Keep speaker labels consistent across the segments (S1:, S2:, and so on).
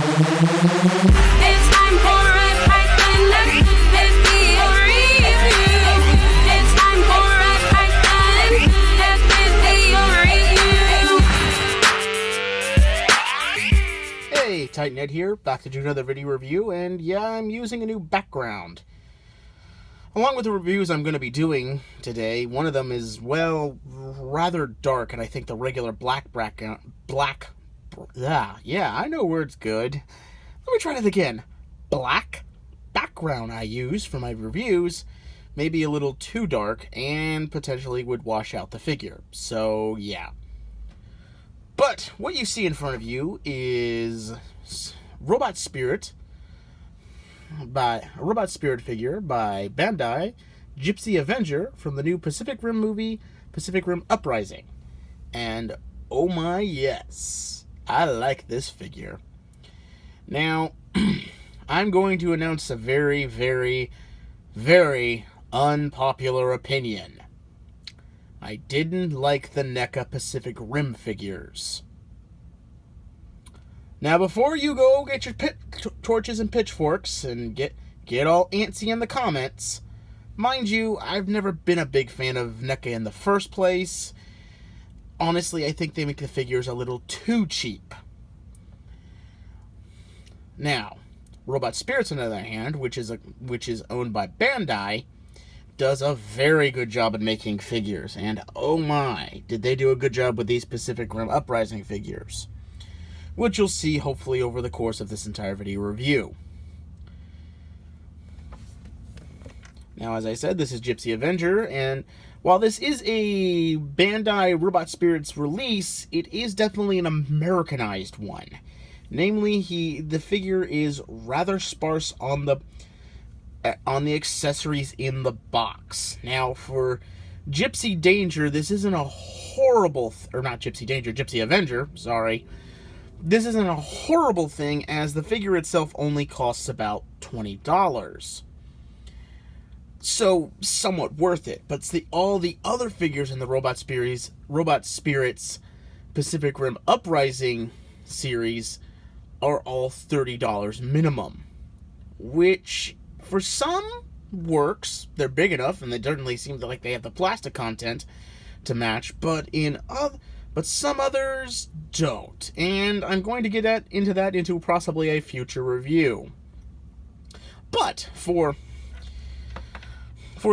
S1: It's time for Uprising Gipsy Review. It's time for Uprising Gipsy Review.
S2: Hey, Titan Ed here, back to do another video review, and yeah, I'm using a new background. Along with the reviews I'm going to be doing today, one of them is, well, rather dark, and I think the regular I know words good. Let me try that again. Black background I use for my reviews may be a little too dark and potentially would wash out the figure. So, yeah. But what you see in front of you is Robot Spirit figure by Bandai, Gipsy Avenger from the new Pacific Rim movie, Pacific Rim Uprising. And oh my yes, I like this figure. Now, I'm going to announce a very, very, very unpopular opinion. I didn't like the NECA Pacific Rim figures. Now, before you go get your torches and pitchforks and get all antsy in the comments, mind you, I've never been a big fan of NECA in the first place. Honestly, I think they make the figures a little too cheap. Now, Robot Spirits, on the other hand, which is owned by Bandai, does a very good job at making figures. And oh my, did they do a good job with these Pacific Rim Uprising figures, which you'll see hopefully over the course of this entire video review. Now, as I said, this is Gipsy Avenger, and while this is a Bandai Robot Spirits release, it is definitely an Americanized one. Namely, the figure is rather sparse on the accessories in the box. Now, for Gipsy Danger, this isn't a horrible, or not Gipsy Danger, Gipsy Avenger, sorry. This isn't a horrible thing, as the figure itself only costs about $20. So, somewhat worth it. But all the other figures in the Robot Spirits Pacific Rim Uprising series are all $30 minimum. Which, for some, works. They're big enough, and they certainly seem like they have the plastic content to match. But some others don't. And I'm going to get into possibly a future review. But for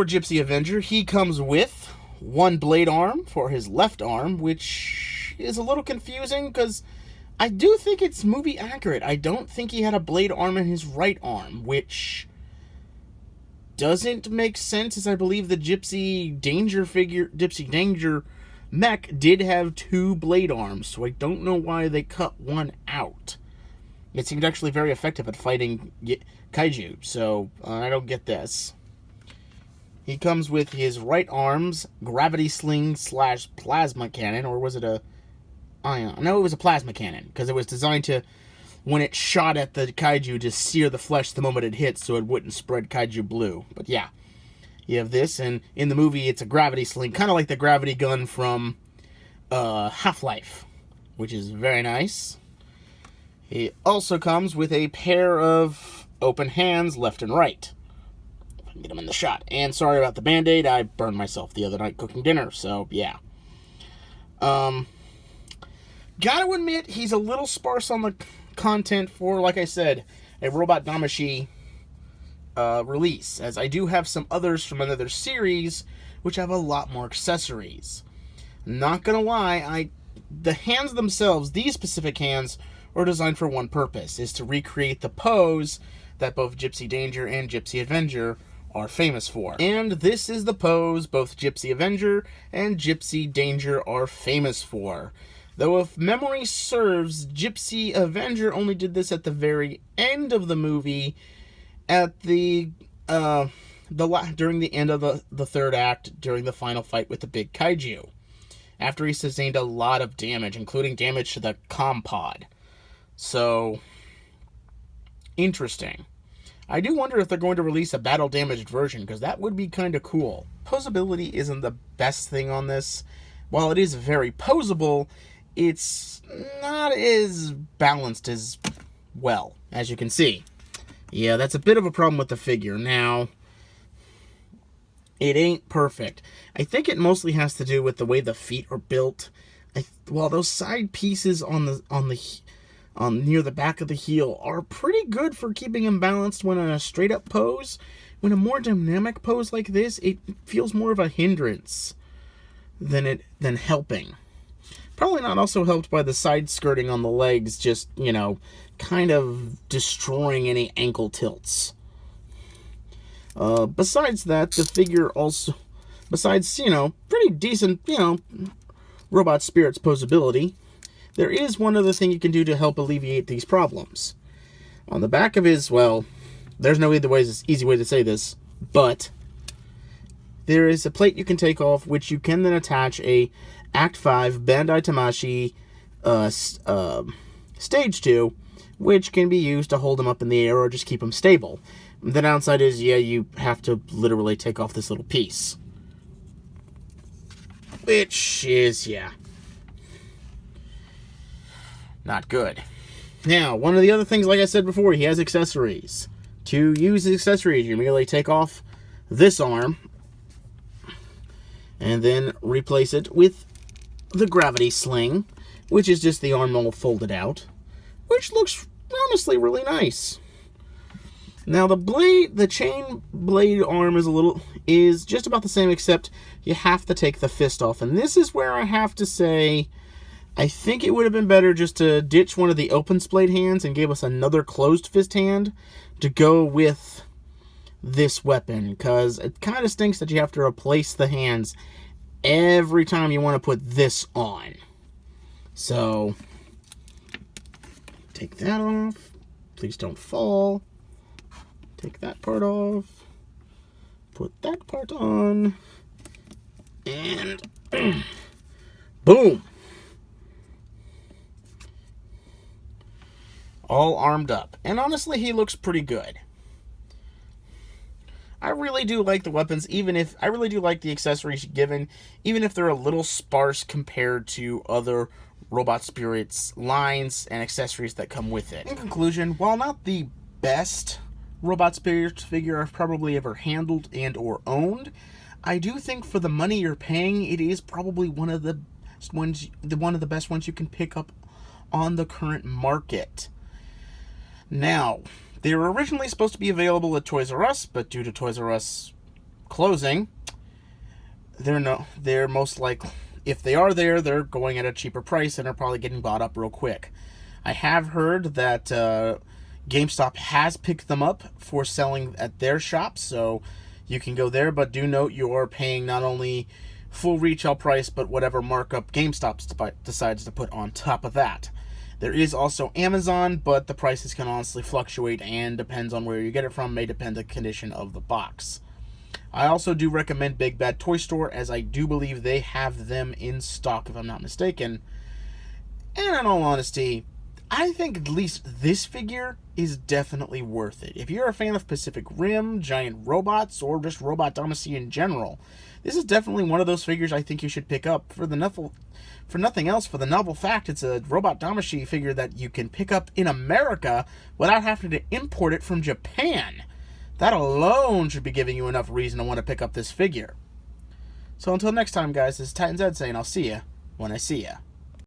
S2: Gipsy Avenger, he comes with one blade arm for his left arm, which is a little confusing because I do think it's movie accurate. I don't think he had a blade arm in his right arm, which doesn't make sense, as I believe the Gipsy Danger mech did have two blade arms, so I don't know why they cut one out. It seemed actually very effective at fighting kaiju, so I don't get this. He comes with his right arm's gravity sling / plasma cannon, or was it a ion? No, it was a plasma cannon, because it was designed to, when it shot at the kaiju, to sear the flesh the moment it hits so it wouldn't spread kaiju blue. But yeah. You have this, and in the movie, it's a gravity sling, kind of like the gravity gun from Half-Life, which is very nice. It also comes with a pair of open hands, left and right. If I can get them in the shot. And sorry about the Band-Aid, I burned myself the other night cooking dinner, so yeah. Gotta admit, he's a little sparse on the content for, like I said, a Robot Damashi release, as I do have some others from another series which have a lot more accessories. Not gonna lie, the hands themselves, these specific hands, are designed for one purpose, is to recreate the pose that both Gipsy Danger and Gipsy Avenger are famous for. And this is the pose both Gipsy Avenger and Gipsy Danger are famous for. Though if memory serves, Gipsy Avenger only did this at the very end of the movie, at during the end of the third act, during the final fight with the big kaiju, after he sustained a lot of damage, including damage to the comm pod. So, interesting. I do wonder if they're going to release a battle damaged version, because that would be kind of cool. Posability isn't the best thing on this. While it is very posable, it's not as balanced as well, as you can see. Yeah, that's a bit of a problem with the figure. Now, it ain't perfect. I think it mostly has to do with the way the feet are built. Well, those side pieces on near the back of the heel are pretty good for keeping him balanced when in a straight up pose. When a more dynamic pose like this, it feels more of a hindrance than helping. Probably not also helped by the side skirting on the legs, just, kind of destroying any ankle tilts. Besides that, the figure also, besides, pretty decent, robot spirit's posability, there is one other thing you can do to help alleviate these problems. On the back of his, well, there's no easy way to say this, but there is a plate you can take off, which you can then attach a Act 5 Bandai Tamashii Stage 2, which can be used to hold him up in the air or just keep him stable. The downside is, you have to literally take off this little piece. Which is, not good. Now, one of the other things, like I said before, he has accessories. To use the accessories, you merely take off this arm and then replace it with the gravity sling, which is just the arm all folded out, which looks honestly really nice. Now the chain blade arm is just about the same, except you have to take the fist off, and this is where I have to say I think it would have been better just to ditch one of the open splayed hands and give us another closed fist hand to go with this weapon, because it kind of stinks that you have to replace the hands every time you want to put this on. So, take that off. Please don't fall. Take that part off. Put that part on. And boom! All armed up. And honestly, he looks pretty good. I really do like the weapons, I really do like the accessories given, even if they're a little sparse compared to other Robot Spirits lines and accessories that come with it. In conclusion, while not the best Robot Spirits figure I've probably ever handled and or owned, I do think for the money you're paying, it is probably one of the best ones you can pick up on the current market. Now, they were originally supposed to be available at Toys R Us, but due to Toys R Us closing, they're most likely, if they are there, they're going at a cheaper price and are probably getting bought up real quick. I have heard that GameStop has picked them up for selling at their shop, so you can go there, but do note you are paying not only full retail price, but whatever markup GameStop decides to put on top of that. There is also Amazon, but the prices can honestly fluctuate and depends on where you get it from, may depend on the condition of the box. I also do recommend Big Bad Toy Store, as I do believe they have them in stock, if I'm not mistaken. And in all honesty, I think at least this figure is definitely worth it. If you're a fan of Pacific Rim, giant robots, or just Robot Damacy in general, this is definitely one of those figures I think you should pick up. For nothing else, for the novel fact, it's a Robot Damacy figure that you can pick up in America without having to import it from Japan. That alone should be giving you enough reason to want to pick up this figure. So until next time, guys, this is Titan Zed saying I'll see ya when I see ya.